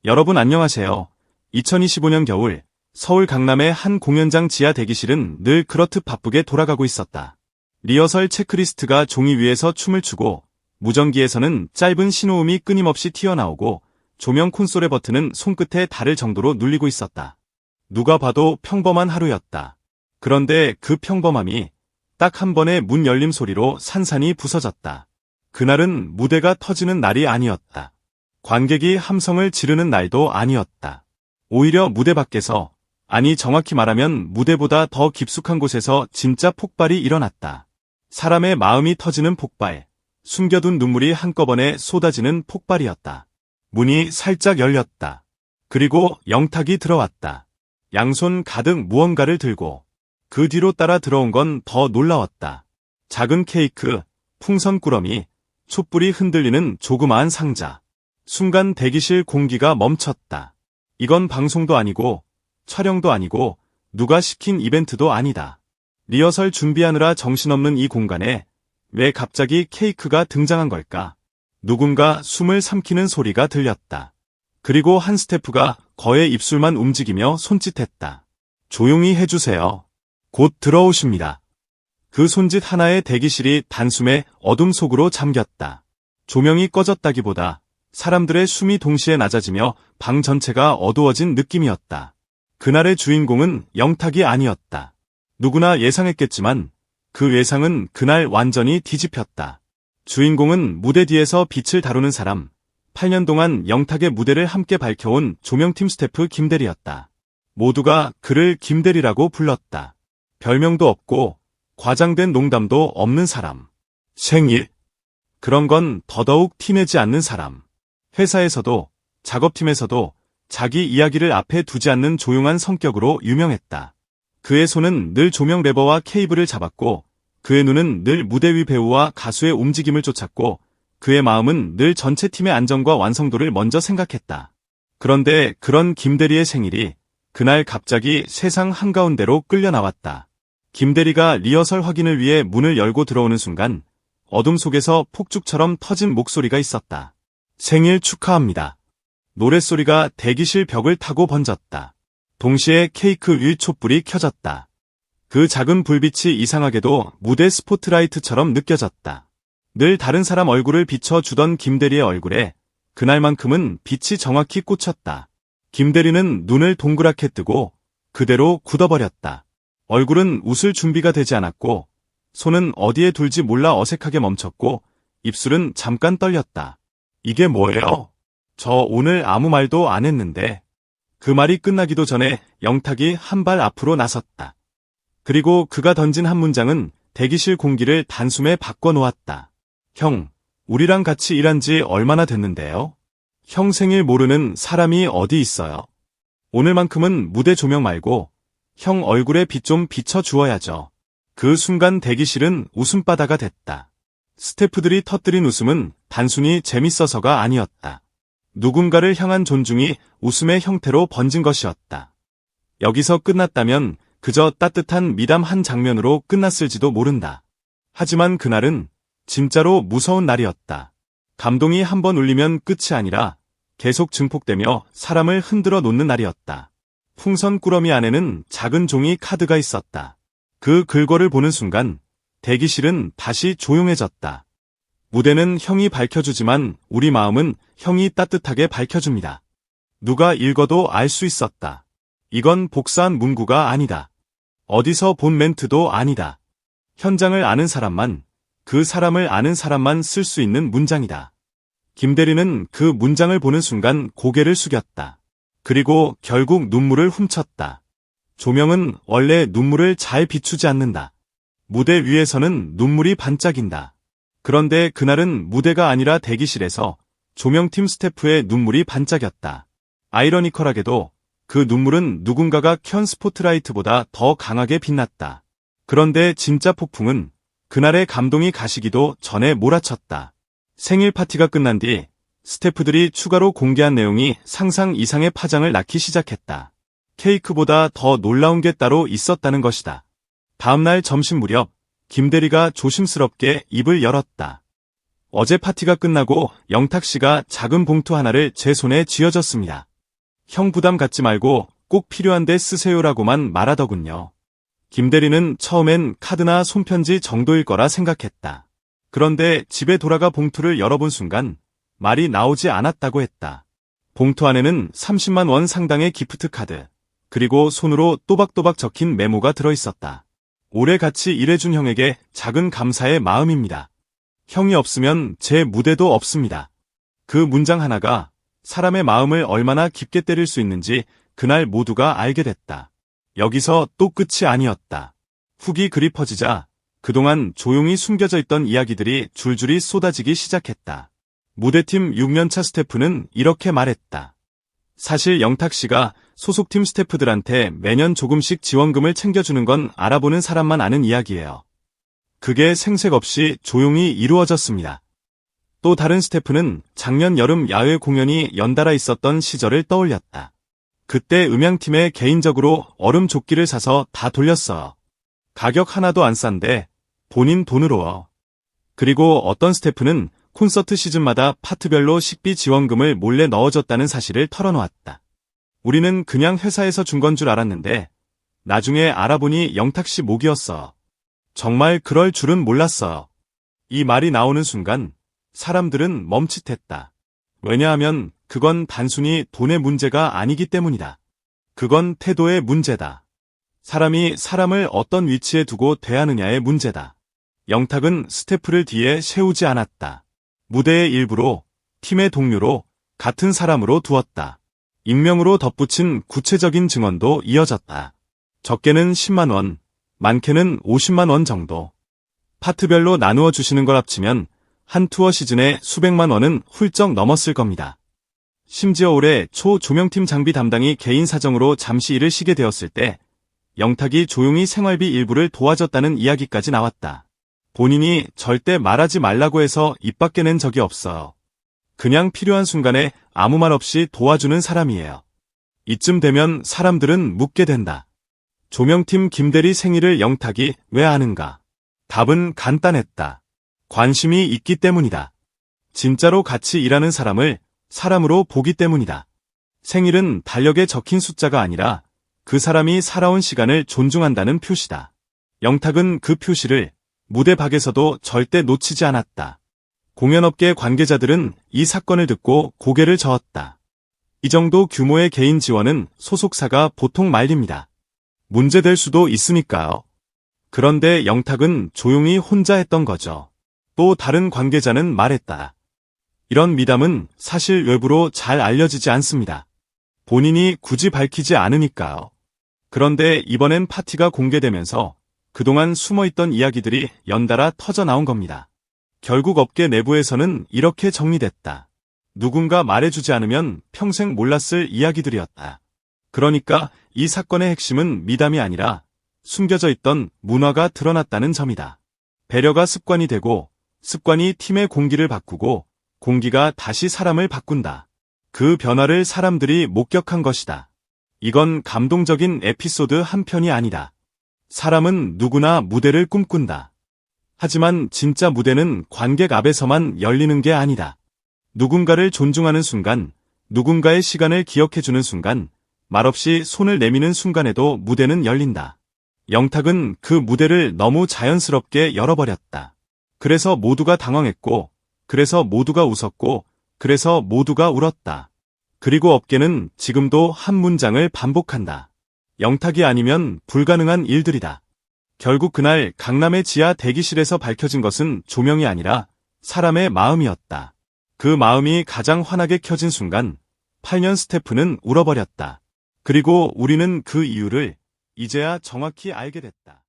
여러분 안녕하세요. 2025년 겨울 서울 강남의 한 공연장 지하 대기실은 늘 그렇듯 바쁘게 돌아가고 있었다. 리허설 체크리스트가 종이 위에서 춤을 추고 무전기에서는 짧은 신호음이 끊임없이 튀어나오고 조명 콘솔의 버튼은 손끝에 닿을 정도로 눌리고 있었다. 누가 봐도 평범한 하루였다. 그런데 그 평범함이 딱 한 번의 문 열림 소리로 산산이 부서졌다. 그날은 무대가 터지는 날이 아니었다. 관객이 함성을 지르는 날도 아니었다. 오히려 무대 밖에서, 아니 정확히 말하면 무대보다 더 깊숙한 곳에서 진짜 폭발이 일어났다. 사람의 마음이 터지는 폭발, 숨겨둔 눈물이 한꺼번에 쏟아지는 폭발이었다. 문이 살짝 열렸다. 그리고 영탁이 들어왔다. 양손 가득 무언가를 들고 그 뒤로 따라 들어온 건 더 놀라웠다. 작은 케이크, 풍선 꾸러미, 촛불이 흔들리는 조그마한 상자. 순간 대기실 공기가 멈췄다. 이건 방송도 아니고 촬영도 아니고 누가 시킨 이벤트도 아니다. 리허설 준비하느라 정신없는 이 공간에 왜 갑자기 케이크가 등장한 걸까? 누군가 숨을 삼키는 소리가 들렸다. 그리고 한 스태프가 거의 입술만 움직이며 손짓했다. 조용히 해주세요. 곧 들어오십니다. 그 손짓 하나에 대기실이 단숨에 어둠 속으로 잠겼다. 조명이 꺼졌다기보다 사람들의 숨이 동시에 낮아지며 방 전체가 어두워진 느낌이었다. 그날의 주인공은 영탁이 아니었다. 누구나 예상했겠지만 그 예상은 그날 완전히 뒤집혔다. 주인공은 무대 뒤에서 빛을 다루는 사람, 8년 동안 영탁의 무대를 함께 밝혀온 조명팀 스태프 김대리였다. 모두가 그를 김대리라고 불렀다. 별명도 없고 과장된 농담도 없는 사람. 생일. 그런 건 더더욱 티내지 않는 사람. 회사에서도 작업팀에서도 자기 이야기를 앞에 두지 않는 조용한 성격으로 유명했다. 그의 손은 늘 조명 레버와 케이블을 잡았고 그의 눈은 늘 무대 위 배우와 가수의 움직임을 쫓았고 그의 마음은 늘 전체 팀의 안정과 완성도를 먼저 생각했다. 그런데 그런 김대리의 생일이 그날 갑자기 세상 한가운데로 끌려 나왔다. 김대리가 리허설 확인을 위해 문을 열고 들어오는 순간 어둠 속에서 폭죽처럼 터진 목소리가 있었다. 생일 축하합니다. 노랫소리가 대기실 벽을 타고 번졌다. 동시에 케이크 위 촛불이 켜졌다. 그 작은 불빛이 이상하게도 무대 스포트라이트처럼 느껴졌다. 늘 다른 사람 얼굴을 비춰주던 김대리의 얼굴에 그날만큼은 빛이 정확히 꽂혔다. 김대리는 눈을 동그랗게 뜨고 그대로 굳어버렸다. 얼굴은 웃을 준비가 되지 않았고 손은 어디에 둘지 몰라 어색하게 멈췄고 입술은 잠깐 떨렸다. 이게 뭐예요? 저 오늘 아무 말도 안 했는데. 그 말이 끝나기도 전에 영탁이 한 발 앞으로 나섰다. 그리고 그가 던진 한 문장은 대기실 공기를 단숨에 바꿔놓았다. 형, 우리랑 같이 일한 지 얼마나 됐는데요? 형 생일 모르는 사람이 어디 있어요? 오늘만큼은 무대 조명 말고 형 얼굴에 빛 좀 비춰주어야죠. 그 순간 대기실은 웃음바다가 됐다. 스태프들이 터뜨린 웃음은 단순히 재밌어서가 아니었다. 누군가를 향한 존중이 웃음의 형태로 번진 것이었다. 여기서 끝났다면 그저 따뜻한 미담 한 장면으로 끝났을지도 모른다. 하지만 그날은 진짜로 무서운 날이었다. 감동이 한번 울리면 끝이 아니라 계속 증폭되며 사람을 흔들어 놓는 날이었다. 풍선 꾸러미 안에는 작은 종이 카드가 있었다. 그 글꼴을 보는 순간 대기실은 다시 조용해졌다. 무대는 형이 밝혀주지만 우리 마음은 형이 따뜻하게 밝혀줍니다. 누가 읽어도 알 수 있었다. 이건 복사한 문구가 아니다. 어디서 본 멘트도 아니다. 현장을 아는 사람만, 그 사람을 아는 사람만 쓸 수 있는 문장이다. 김대리는 그 문장을 보는 순간 고개를 숙였다. 그리고 결국 눈물을 훔쳤다. 조명은 원래 눈물을 잘 비추지 않는다. 무대 위에서는 눈물이 반짝인다. 그런데 그날은 무대가 아니라 대기실에서 조명팀 스태프의 눈물이 반짝였다. 아이러니컬하게도 그 눈물은 누군가가 켠 스포트라이트보다 더 강하게 빛났다. 그런데 진짜 폭풍은 그날의 감동이 가시기도 전에 몰아쳤다. 생일 파티가 끝난 뒤 스태프들이 추가로 공개한 내용이 상상 이상의 파장을 낳기 시작했다. 케이크보다 더 놀라운 게 따로 있었다는 것이다. 다음날 점심 무렵 김대리가 조심스럽게 입을 열었다. 어제 파티가 끝나고 영탁 씨가 작은 봉투 하나를 제 손에 쥐어줬습니다. 형 부담 갖지 말고 꼭 필요한데 쓰세요라고만 말하더군요. 김대리는 처음엔 카드나 손편지 정도일 거라 생각했다. 그런데 집에 돌아가 봉투를 열어본 순간 말이 나오지 않았다고 했다. 봉투 안에는 30만 원 상당의 기프트 카드, 그리고 손으로 또박또박 적힌 메모가 들어있었다. 오래 같이 일해준 형에게 작은 감사의 마음입니다. 형이 없으면 제 무대도 없습니다. 그 문장 하나가 사람의 마음을 얼마나 깊게 때릴 수 있는지 그날 모두가 알게 됐다. 여기서 또 끝이 아니었다. 훅이 그리 퍼지자 그동안 조용히 숨겨져 있던 이야기들이 줄줄이 쏟아지기 시작했다. 무대팀 6년차 스태프는 이렇게 말했다. 사실 영탁 씨가 소속팀 스태프들한테 매년 조금씩 지원금을 챙겨주는 건 알아보는 사람만 아는 이야기예요. 그게 생색 없이 조용히 이루어졌습니다. 또 다른 스태프는 작년 여름 야외 공연이 연달아 있었던 시절을 떠올렸다. 그때 음향팀에 개인적으로 얼음 조끼를 사서 다 돌렸어요. 가격 하나도 안 싼데 본인 돈으로요. 그리고 어떤 스태프는 콘서트 시즌마다 파트별로 식비 지원금을 몰래 넣어줬다는 사실을 털어놓았다. 우리는 그냥 회사에서 준 건 줄 알았는데 나중에 알아보니 영탁 씨 목이었어. 정말 그럴 줄은 몰랐어요. 이 말이 나오는 순간 사람들은 멈칫했다. 왜냐하면 그건 단순히 돈의 문제가 아니기 때문이다. 그건 태도의 문제다. 사람이 사람을 어떤 위치에 두고 대하느냐의 문제다. 영탁은 스태프를 뒤에 세우지 않았다. 무대의 일부로, 팀의 동료로, 같은 사람으로 두었다. 익명으로 덧붙인 구체적인 증언도 이어졌다. 적게는 10만 원, 많게는 50만 원 정도. 파트별로 나누어 주시는 걸 합치면 한 투어 시즌에 수백만 원은 훌쩍 넘었을 겁니다. 심지어 올해 초 조명팀 장비 담당이 개인 사정으로 잠시 일을 쉬게 되었을 때 영탁이 조용히 생활비 일부를 도와줬다는 이야기까지 나왔다. 본인이 절대 말하지 말라고 해서 입 밖에 낸 적이 없어요. 그냥 필요한 순간에 아무 말 없이 도와주는 사람이에요. 이쯤 되면 사람들은 묻게 된다. 조명팀 김대리 생일을 영탁이 왜 아는가? 답은 간단했다. 관심이 있기 때문이다. 진짜로 같이 일하는 사람을 사람으로 보기 때문이다. 생일은 달력에 적힌 숫자가 아니라 그 사람이 살아온 시간을 존중한다는 표시다. 영탁은 그 표시를 무대 밖에서도 절대 놓치지 않았다. 공연업계 관계자들은 이 사건을 듣고 고개를 저었다. 이 정도 규모의 개인 지원은 소속사가 보통 말립니다. 문제될 수도 있으니까요. 그런데 영탁은 조용히 혼자 했던 거죠. 또 다른 관계자는 말했다. 이런 미담은 사실 외부로 잘 알려지지 않습니다. 본인이 굳이 밝히지 않으니까요. 그런데 이번엔 파티가 공개되면서 그동안 숨어있던 이야기들이 연달아 터져 나온 겁니다. 결국 업계 내부에서는 이렇게 정리됐다. 누군가 말해주지 않으면 평생 몰랐을 이야기들이었다. 그러니까 이 사건의 핵심은 미담이 아니라 숨겨져 있던 문화가 드러났다는 점이다. 배려가 습관이 되고 습관이 팀의 공기를 바꾸고 공기가 다시 사람을 바꾼다. 그 변화를 사람들이 목격한 것이다. 이건 감동적인 에피소드 한 편이 아니다. 사람은 누구나 무대를 꿈꾼다. 하지만 진짜 무대는 관객 앞에서만 열리는 게 아니다. 누군가를 존중하는 순간, 누군가의 시간을 기억해주는 순간, 말없이 손을 내미는 순간에도 무대는 열린다. 영탁은 그 무대를 너무 자연스럽게 열어버렸다. 그래서 모두가 당황했고, 그래서 모두가 웃었고, 그래서 모두가 울었다. 그리고 업계는 지금도 한 문장을 반복한다. 영탁이 아니면 불가능한 일들이다. 결국 그날 강남의 지하 대기실에서 밝혀진 것은 조명이 아니라 사람의 마음이었다. 그 마음이 가장 환하게 켜진 순간 8년 스태프는 울어버렸다. 그리고 우리는 그 이유를 이제야 정확히 알게 됐다.